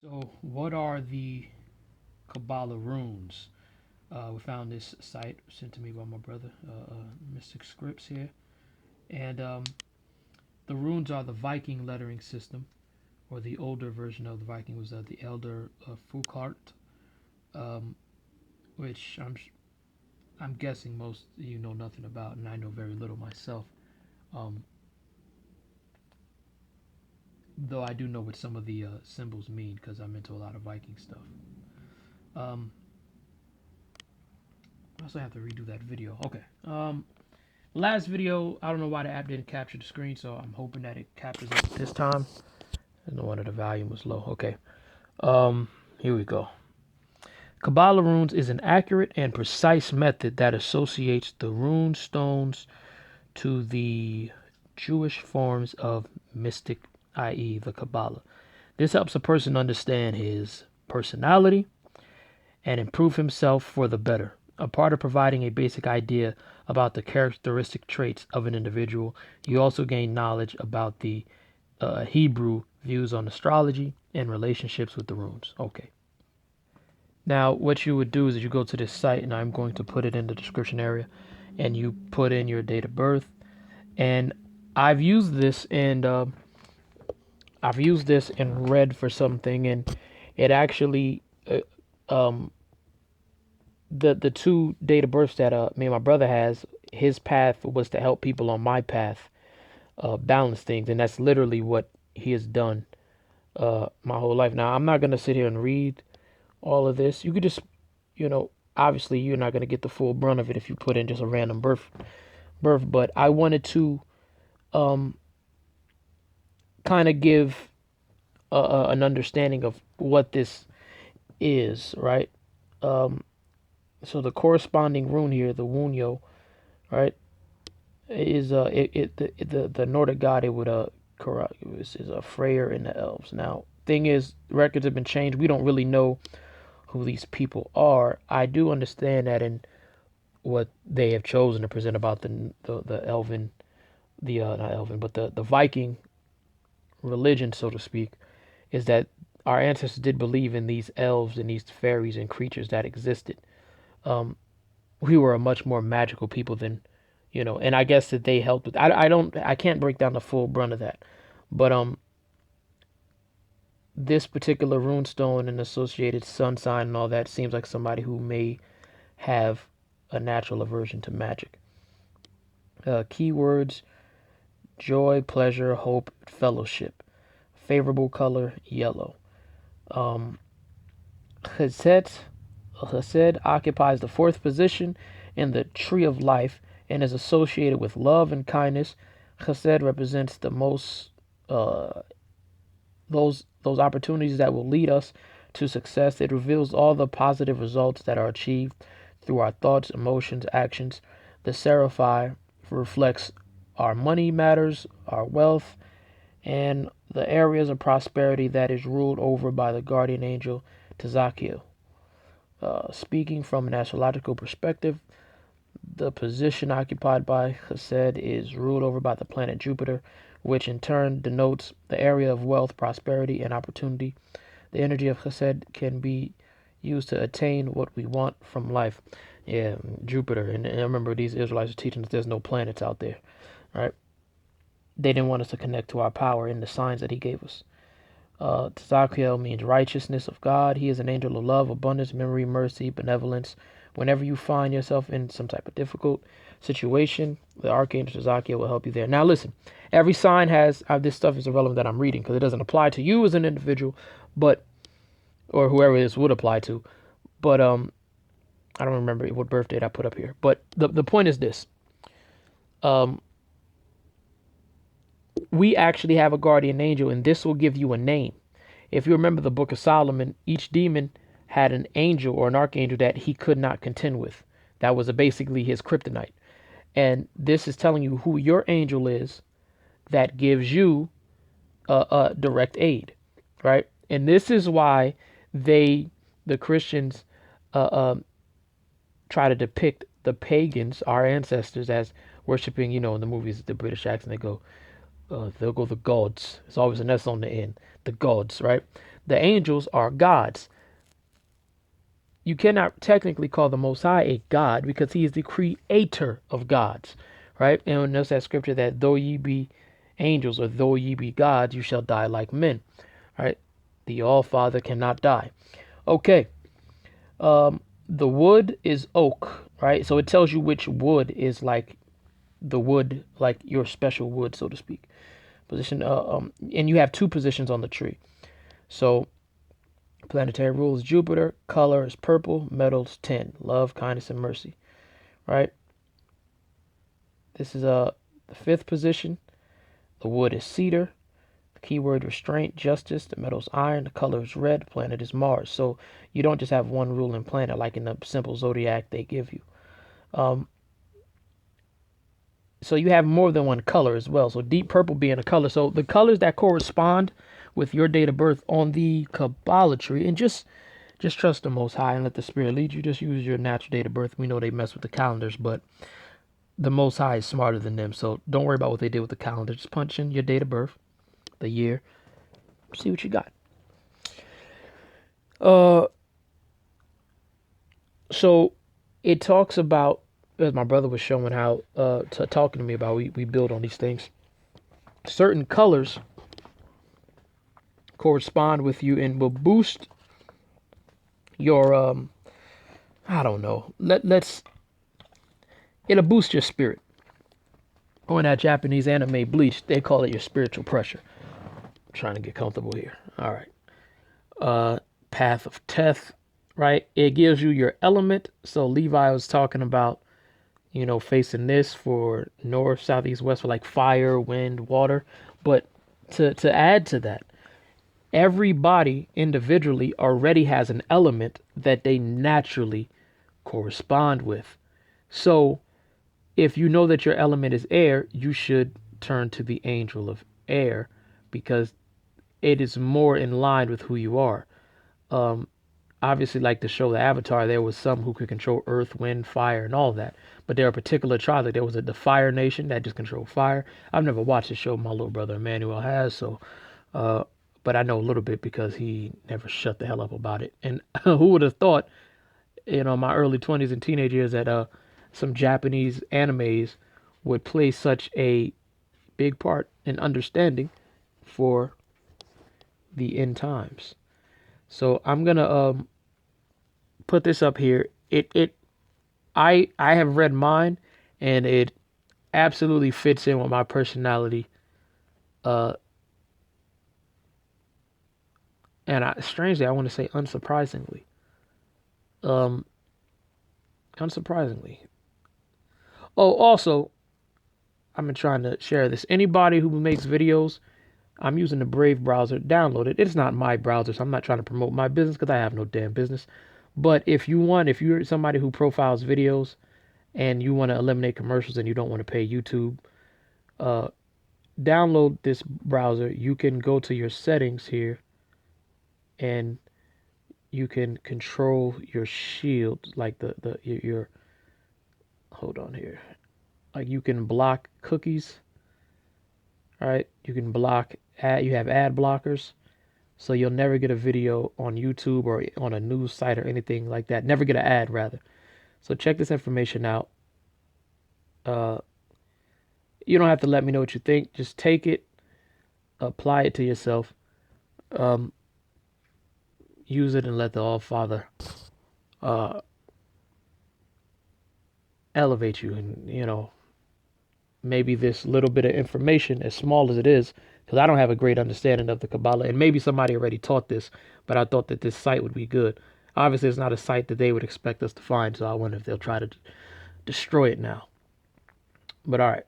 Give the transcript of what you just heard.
So, what are the Kabbalah runes? We found this site sent to me by my brother, Mystic Scripts here, and the runes are the Viking lettering system, or the older version of the Viking was the Elder Fugart, um, which I'm guessing most of you know nothing about, and I know very little myself. Um, though I do know what some of the symbols mean because I'm into a lot of Viking stuff. Um, I also have to redo that video. Okay. Last video, I don't know why the app didn't capture the screen, so I'm hoping that it captures it this time. And no wonder the volume was low. Okay. Here we go. Kabbalah runes is an accurate and precise method that associates the rune stones to the Jewish forms of mystic, i.e., the Kabbalah. This helps a person understand his personality and improve himself for the better. A part of providing a basic idea about the characteristic traits of an individual, you also gain knowledge about the Hebrew views on astrology and relationships with the runes. Okay. Now, what you would do is you go to this site, and I'm going to put it in the description area, and you put in your date of birth. And I've used this, and read for something, and it actually um, the two date of births that me and my brother has, his path was to help people on my path balance things, and that's literally what he has done my whole life. Now, I'm not gonna sit here and read all of this. You could just, obviously you're not gonna get the full brunt of it if you put in just a random birth. But I wanted to um, kind of give an understanding of what this is, right? Um, so the corresponding rune here, the Wunyo, right, is the Nordic god. It would correct is a Freyr in the elves. Now, thing is, records have been changed. We don't really know who these people are. I do understand that in what they have chosen to present about the elven, the not elven, but the Viking religion, so to speak, is that our ancestors did believe in these elves and these fairies and creatures that existed. Um, we were a much more magical people than, and I guess that they helped with. I can't break down the full brunt of that, but this particular runestone and associated sun sign and all that seems like somebody who may have a natural aversion to magic. Keywords: joy, pleasure, hope, fellowship. Favorable color: yellow. Um, Chesed, Chesed occupies the fourth position in the tree of life and is associated with love and kindness. Chesed represents the most uh, those opportunities that will lead us to success. It reveals all the positive results that are achieved through our thoughts, emotions, actions. The Seraphi reflects our money matters, our wealth, and the areas of prosperity that is ruled over by the guardian angel Tezakiel. Speaking from an astrological perspective, the position occupied by Chesed is ruled over by the planet Jupiter, which in turn denotes the area of wealth, prosperity, and opportunity. The energy of Chesed can be used to attain what we want from life. Yeah, Jupiter. And I remember these Israelites are teaching us there's no planets out there, right? They didn't want us to connect to our power in the signs that he gave us. Tzakiel means righteousness of God. He is an angel of love, abundance, memory, mercy, benevolence. Whenever you find yourself in some type of difficult situation, the Archangel Tzakiel will help you there. Now, listen, every sign has, this stuff is irrelevant that I'm reading because it doesn't apply to you as an individual, but, or whoever this would apply to. But I don't remember what birth date I put up here. But the point is this. Um, we actually have a guardian angel, and this will give you a name. If you remember the book of Solomon, each demon had an angel or an archangel that he could not contend with. That was basically his kryptonite. And this is telling you who your angel is that gives you a direct aid, right? And this is why the Christians, uh, uh, try to depict the pagans, our ancestors, as worshiping, in the movies, the British accent, they'll go the gods. It's always an S on the end. The gods, right? The angels are gods. You cannot technically call the Most High a god because he is the creator of gods, right? And there's that scripture that though ye be angels or though ye be gods, you shall die like men, right? The All Father cannot die. Okay. The wood is oak, right? So it tells you which wood is like the wood, like your special wood, so to speak. Position, and you have two positions on the tree. So planetary rule is Jupiter, color is purple, metals tin, love, kindness, and mercy, right? This is the fifth position. The wood is cedar. The keyword restraint, justice. The metal is iron. The color is red. The planet is Mars. So you don't just have one ruling planet like in the simple zodiac they give you. So you have more than one color as well. So deep purple being a color. So the colors that correspond with your date of birth on the Kabbalah tree, and just trust the Most High and let the Spirit lead you. Just use your natural date of birth. We know they mess with the calendars, but the Most High is smarter than them. So don't worry about what they did with the calendar. Just punch in your date of birth, the year, see what you got. So it talks about, as my brother was showing how, talking to me about, we build on these things. Certain colors correspond with you and will boost your, I don't know, it'll boost your spirit. Or in that Japanese anime Bleach, they call it your spiritual pressure. I'm trying to get comfortable here. All right. Path of Teth, right? It gives you your element. So Levi was talking about, facing this for north, south, east, west for like fire, wind, water. But to add to that, everybody individually already has an element that they naturally correspond with. So if you know that your element is air, you should turn to the angel of air because it is more in line with who you are. Obviously, like the show The Avatar, there was some who could control earth, wind, fire, and all that. But there are particular tribes. Like there was the Fire Nation that just controlled fire. I've never watched the show. My little brother Emmanuel has, so but I know a little bit because he never shut the hell up about it. And who would have thought, my early 20s and teenage years that some Japanese animes would play such a big part in understanding for the end times. So I'm gonna put this up here. I have read mine, and it absolutely fits in with my personality. And strangely, I want to say unsurprisingly. Um, unsurprisingly. Oh, also, I'm trying to share this. Anybody who makes videos, I'm using the Brave browser. Download it. It's not my browser, so I'm not trying to promote my business because I have no damn business. But if you're somebody who profiles videos and you want to eliminate commercials and you don't want to pay YouTube, download this browser. You can go to your settings here and you can control your shield, like your hold on here. Like you can block cookies, right? You can block you have ad blockers. So you'll never get a video on YouTube or on a news site or anything like that. Never get an ad, rather. So check this information out. You don't have to let me know what you think. Just take it, apply it to yourself, use it, and let the All Father elevate you. And maybe this little bit of information, as small as it is, because I don't have a great understanding of the Kabbalah, and maybe somebody already taught this, but I thought that this site would be good. Obviously, it's not a site that they would expect us to find, so I wonder if they'll try to destroy it now. But all right.